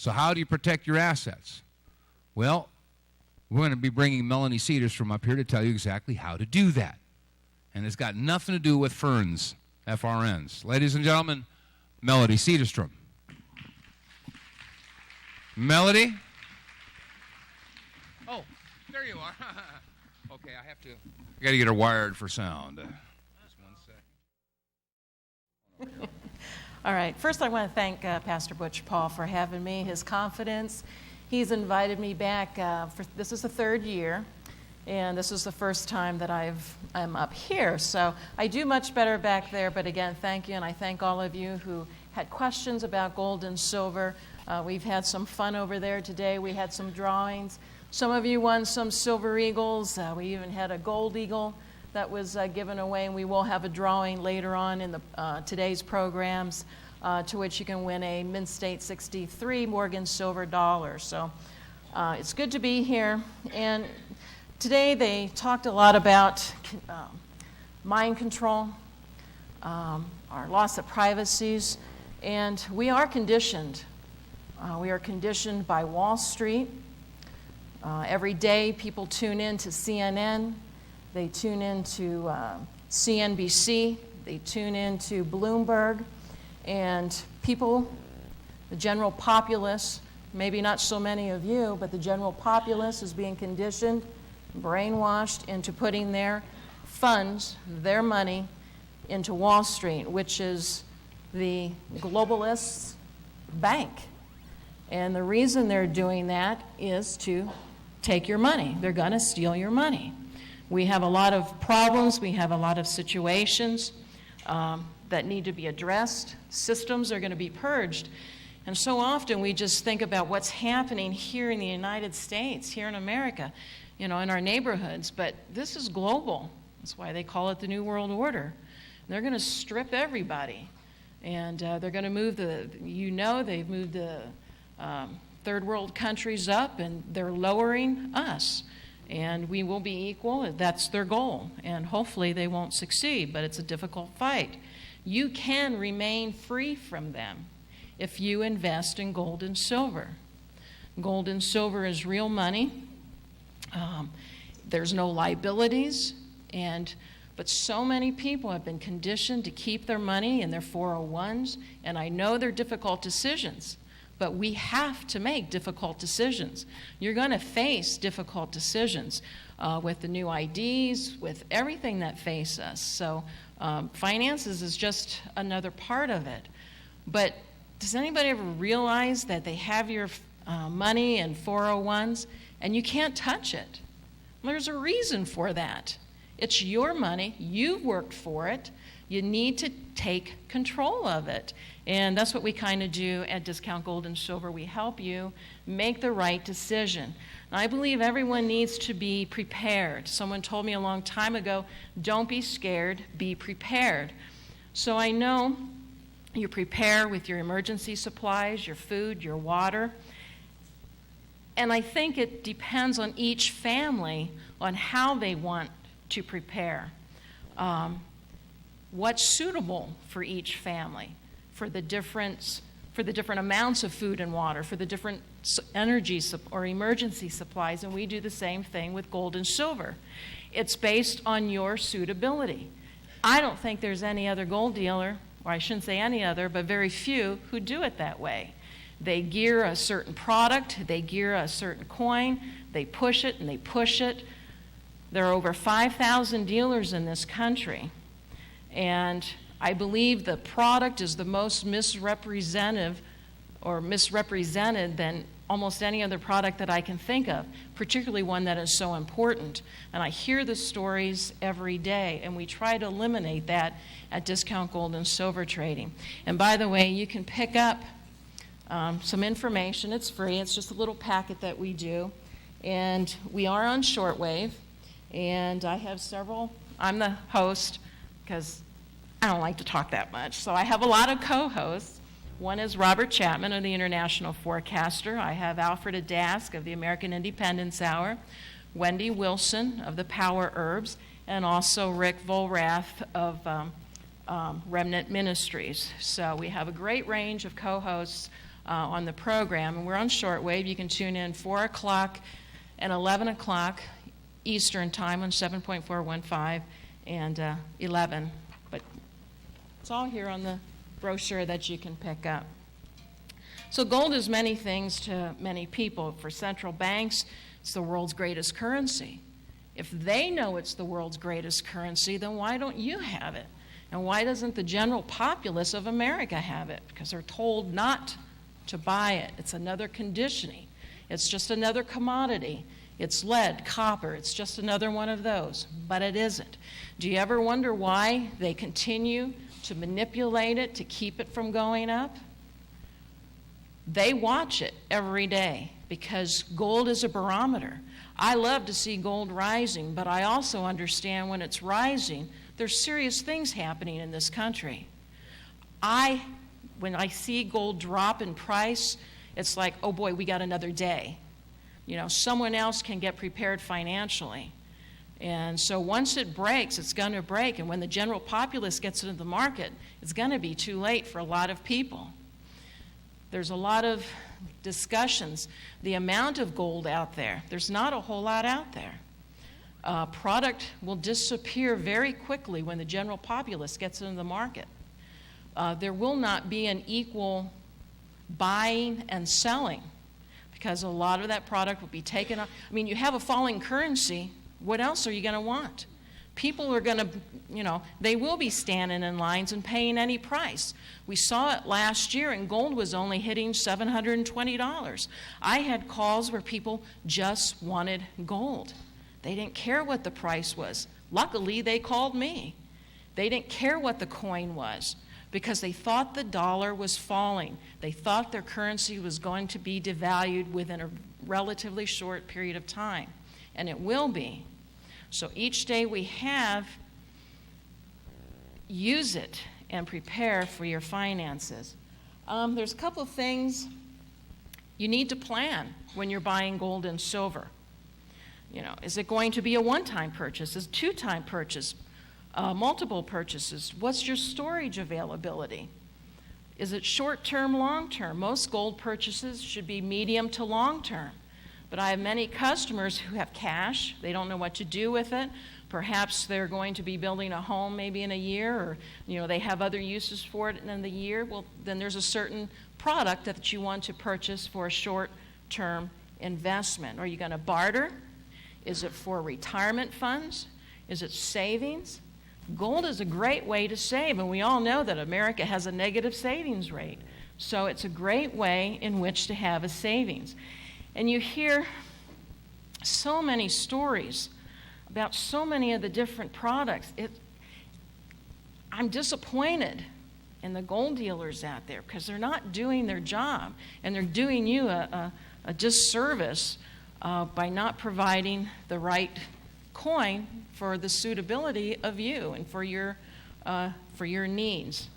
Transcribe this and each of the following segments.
So how do you protect your assets? Well, we're going to be bringing Melanie Cedarstrom up here to tell you exactly how to do that. And it's got nothing to do with ferns, FRNs. Ladies and gentlemen, Melody Cedarstrom. Melody? Oh, there you are. Okay, I got to get her wired for sound. Just one second. All right. First, I want to thank Pastor Butch Paul for having me, his confidence. He's invited me back. This is the third year, and this is the first time that I'm up here. So I do much better back there, but again, thank you, and I thank all of you who had questions about gold and silver. We've had some fun over there today. We had some drawings. Some of you won some silver eagles. We even had a gold eagle that was given away, and we will have a drawing later on in today's programs to which you can win a Mint State 63 Morgan silver dollar. So it's good to be here. And today they talked a lot about mind control, our loss of privacies, and we are conditioned. We are conditioned by Wall Street. Every day people tune in to CNN. They tune in to CNBC. They tune in to Bloomberg. And people, the general populace, maybe not so many of you, but the general populace is being conditioned, brainwashed into putting their funds, their money, into Wall Street, which is the globalists' bank. And the reason they're doing that is to take your money. They're going to steal your money. We have a lot of problems. We have a lot of situations that need to be addressed. Systems are going to be purged. And so often we just think about what's happening here in the United States, here in America, in our neighborhoods. But this is global. That's why they call it the New World Order. They're going to strip everybody. And they're going to move they've moved the third world countries up, and they're lowering us. And we will be equal. That's their goal. And hopefully they won't succeed, but it's a difficult fight. You can remain free from them if you invest in gold and silver. Gold and silver is real money. There's no liabilities. But so many people have been conditioned to keep their money in their 401s, and I know they're difficult decisions. But we have to make difficult decisions. You're going to face difficult decisions with the new IDs, with everything that face us. So finances is just another part of it. But does anybody ever realize that they have your money in 401s and you can't touch it? There's a reason for that. It's your money. You've worked for it. You need to take control of it. And that's what we kind of do at Discount Gold and Silver. We help you make the right decision. And I believe everyone needs to be prepared. Someone told me a long time ago, don't be scared, be prepared. So I know you prepare with your emergency supplies, your food, your water. And I think it depends on each family on how they want to prepare. What's suitable for each family, for the different amounts of food and water, for the different energy or emergency supplies, and we do the same thing with gold and silver. It's based on your suitability. I don't think there's any other gold dealer, or I shouldn't say any other, but very few who do it that way. They gear a certain product, they gear a certain coin, they push it and they push it. There are over 5,000 dealers in this country. And I believe the product is the most misrepresented than almost any other product that I can think of, particularly one that is so important. And I hear the stories every day, and we try to eliminate that at Discount Gold and Silver Trading. And by the way, you can pick up some information. It's free. It's just a little packet that we do. And we are on shortwave. And I have several. I'm the host because I don't like to talk that much. So I have a lot of co-hosts. One is Robert Chapman of the International Forecaster. I have Alfred Adask of the American Independence Hour, Wendy Wilson of the Power Herbs, and also Rick Volrath of Remnant Ministries. So we have a great range of co-hosts on the program. And we're on shortwave. You can tune in 4 o'clock and 11 o'clock Eastern time on 7.415 and 11. But it's all here on the brochure that you can pick up. So gold is many things to many people. For central banks, it's the world's greatest currency. If they know it's the world's greatest currency, then why don't you have it? And why doesn't the general populace of America have it? Because they're told not to buy it. It's another conditioning. It's just another commodity. It's lead, copper. It's just another one of those. But it isn't. Do you ever wonder why they continue to manipulate it to keep it from going up? They watch it every day because gold is a barometer. I love to see gold rising, but I also understand when it's rising, there's serious things happening in this country. When I see gold drop in price, it's like, oh boy, we got another day. You know, someone else can get prepared financially. And so once it breaks, it's going to break. And when the general populace gets into the market, it's going to be too late for a lot of people. There's a lot of discussions. The amount of gold out there, there's not a whole lot out there. Product will disappear very quickly when the general populace gets into the market. There will not be an equal buying and selling because a lot of that product will be taken up. I mean, you have a falling currency. What else are you going to want? People are going to, they will be standing in lines and paying any price. We saw it last year, and gold was only hitting $720. I had calls where people just wanted gold. They didn't care what the price was. Luckily, they called me. They didn't care what the coin was because they thought the dollar was falling. They thought their currency was going to be devalued within a relatively short period of time, and it will be. So each day we have, use it and prepare for your finances. There's a couple of things you need to plan when you're buying gold and silver. Is it going to be a one-time purchase? Is it a two-time purchase? Multiple purchases? What's your storage availability? Is it short-term, long-term? Most gold purchases should be medium to long-term. But I have many customers who have cash. They don't know what to do with it. Perhaps they're going to be building a home maybe in a year, or they have other uses for it in the year. Well, then there's a certain product that you want to purchase for a short-term investment. Are you going to barter? Is it for retirement funds? Is it savings? Gold is a great way to save, and we all know that America has a negative savings rate. So it's a great way in which to have a savings. And you hear so many stories about so many of the different products. I'm disappointed in the gold dealers out there because they're not doing their job, and they're doing you a disservice by not providing the right coin for the suitability of you and for your needs.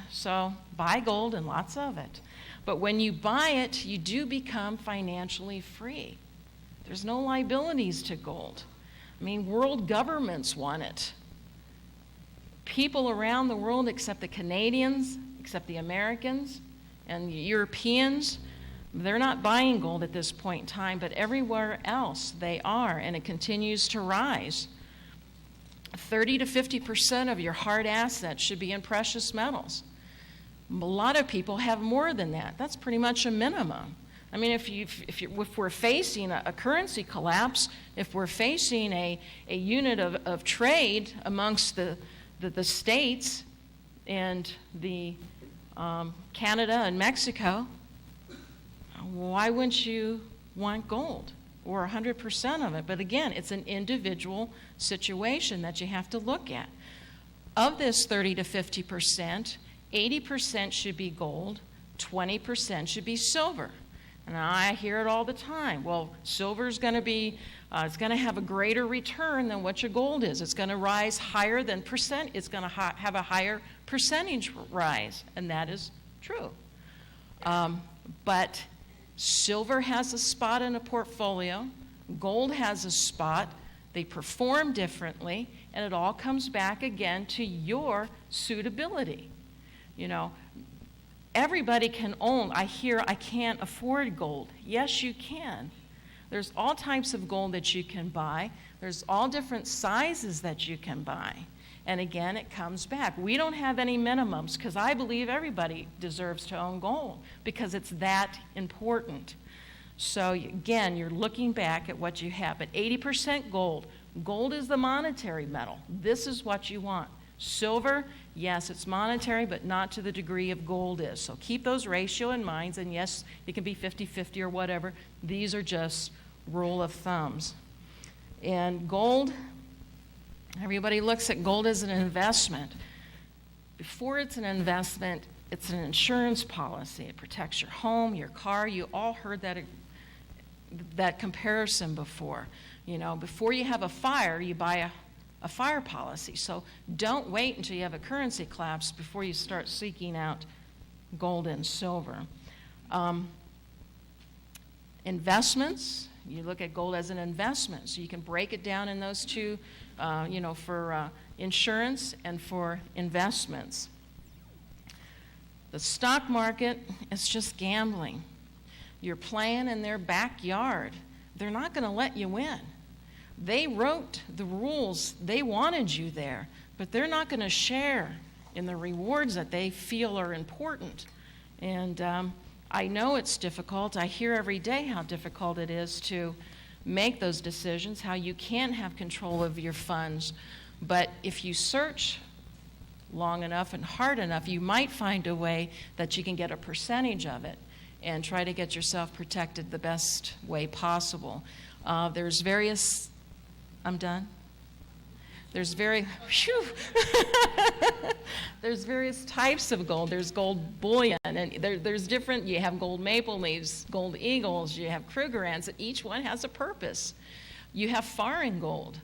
So buy gold and lots of it. But when you buy it, you do become financially free. There's no liabilities to gold. I mean, world governments want it. People around the world, except the Canadians, except the Americans, and the Europeans, they're not buying gold at this point in time, but everywhere else they are, and it continues to rise. 30 to 50% of your hard assets should be in precious metals. A lot of people have more than that. That's pretty much a minimum. I mean, if we're facing a currency collapse, if we're facing a unit of trade amongst the states and the Canada and Mexico, why wouldn't you want gold or 100% of it? But again, it's an individual situation that you have to look at. Of this 30 to 50%, 80% should be gold, 20% should be silver. And I hear it all the time. Well, silver is going to be, it's going to have a greater return than what your gold is. It's going to rise higher than percent. It's going to have a higher percentage rise, and that is true. But silver has a spot in a portfolio. Gold has a spot. They perform differently, and it all comes back again to your suitability. everybody can own. I hear I can't afford gold. Yes, you can. There's all types of gold that you can buy. There's all different sizes that you can buy. And again, it comes back. We don't have any minimums because I believe everybody deserves to own gold because it's that important. So again, you're looking back at what you have. But 80% gold. Gold is the monetary metal. This is what you want. Silver, yes, it's monetary, but not to the degree of gold is. So keep those ratio in mind. And yes, it can be 50-50 or whatever. These are just rule of thumbs. And gold, everybody looks at gold as an investment. Before it's an investment, it's an insurance policy. It protects your home, your car. You all heard that comparison before. You know, before you have a fire, you buy a fire policy. So don't wait until you have a currency collapse before you start seeking out gold and silver. Investments, you look at gold as an investment. So you can break it down in those two, for insurance and for investments. The stock market is just gambling. You're playing in their backyard. They're not going to let you win. They wrote the rules. They wanted you there, but they're not going to share in the rewards that they feel are important. And I know it's difficult. I hear every day how difficult it is to make those decisions, how you can't have control of your funds. But if you search long enough and hard enough, you might find a way that you can get a percentage of it and try to get yourself protected the best way possible. There's various, I'm done? There's there's various types of gold. There's gold bullion, and there's different, you have gold maple leaves, gold eagles, you have Krugerrands, and each one has a purpose. You have foreign gold.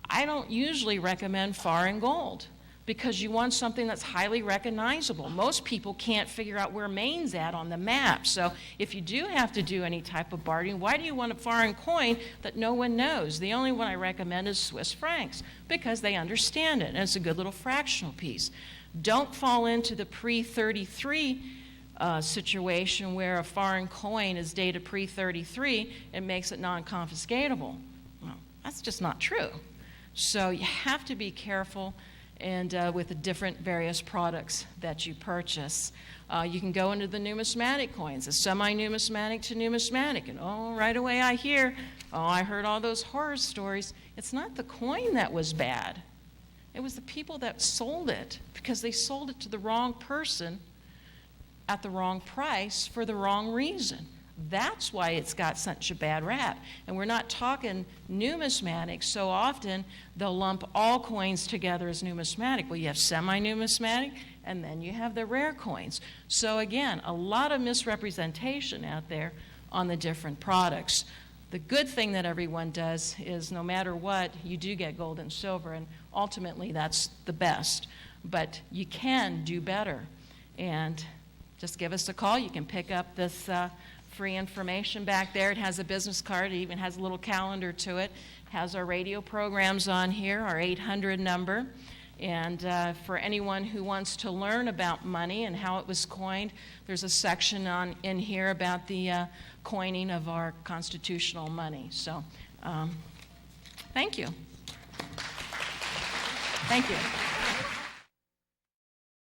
I don't usually recommend foreign gold because you want something that's highly recognizable. Most people can't figure out where Maine's at on the map. So if you do have to do any type of bartering, why do you want a foreign coin that no one knows? The only one I recommend is Swiss francs because they understand it, and it's a good little fractional piece. Don't fall into the pre-33 situation where a foreign coin is dated pre-33 and makes it non-confiscatable. Well, that's just not true. So you have to be careful and with the different various products that you purchase. You can go into the numismatic coins, a semi-numismatic to numismatic, and right away I hear, I heard all those horror stories. It's not the coin that was bad. It was the people that sold it because they sold it to the wrong person at the wrong price for the wrong reason. That's why it's got such a bad rap. And we're not talking numismatic. So often they'll lump all coins together as numismatic. Well, you have semi-numismatic, and then you have the rare coins. So again, a lot of misrepresentation out there on the different products. The good thing that everyone does is no matter what, you do get gold and silver, and ultimately that's the best. But you can do better. And just give us a call. You can pick up this free information back there. It has a business card. It even has a little calendar to it. It has our radio programs on here, our 800 number. And for anyone who wants to learn about money and how it was coined, there's a section in here about the coining of our constitutional money. So thank you. Thank you.